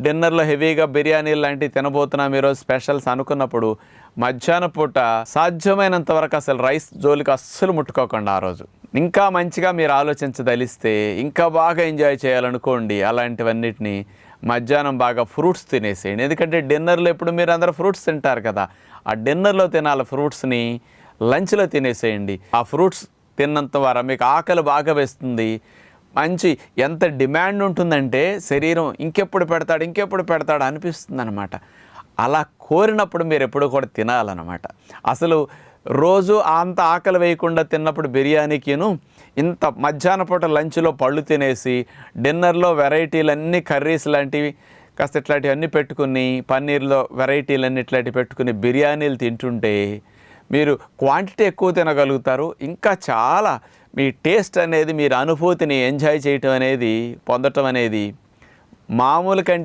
డిన్నర్లో హెవీగా బిర్యానీ లాంటివి తినబోతున్నాం ఈరోజు స్పెషల్స్ అనుకున్నప్పుడు మధ్యాహ్నం పూట సాధ్యమైనంత వరకు అసలు రైస్ జోలికి అస్సలు ముట్టుకోకుండా ఆ రోజు ఇంకా మంచిగా మీరు ఆలోచించదలిస్తే ఇంకా బాగా ఎంజాయ్ చేయాలనుకోండి అలాంటివన్నిటిని మధ్యాహ్నం బాగా ఫ్రూట్స్ తినేసేయండి. ఎందుకంటే డిన్నర్లో ఎప్పుడు మీరు అందరూ ఫ్రూట్స్ తింటారు కదా, ఆ డిన్నర్లో తినాలి ఫ్రూట్స్ని లంచ్లో తినేసేయండి. ఆ ఫ్రూట్స్ తిన్నంత వరకు మీకు ఆకలి బాగా వేస్తుంది. మంచి ఎంత డిమాండ్ ఉంటుందంటే శరీరం ఇంకెప్పుడు పెడతాడు అనిపిస్తుంది అనమాట. అలా కోరినప్పుడు మీరు ఎప్పుడు కూడా తినాలన్నమాట. అసలు రోజు అంత ఆకలి వేయకుండా తిన్నప్పుడు బిర్యానీకిను ఇంత మధ్యాహ్న పూట లంచ్లో పళ్ళు తినేసి డిన్నర్లో వెరైటీలన్నీ కర్రీస్ లాంటివి కాస్త ఇట్లాంటివన్నీ పెట్టుకుని పన్నీర్లో వెరైటీలన్నీ ఇట్లాంటివి పెట్టుకుని బిర్యానీలు తింటుంటే మీరు క్వాంటిటీ ఎక్కువ తినగలుగుతారు. ఇంకా చాలా మీ టేస్ట్ అనేది మీరు అనుభూతిని ఎంజాయ్ చేయటం అనేది పొందటం అనేది మామూలు కంటే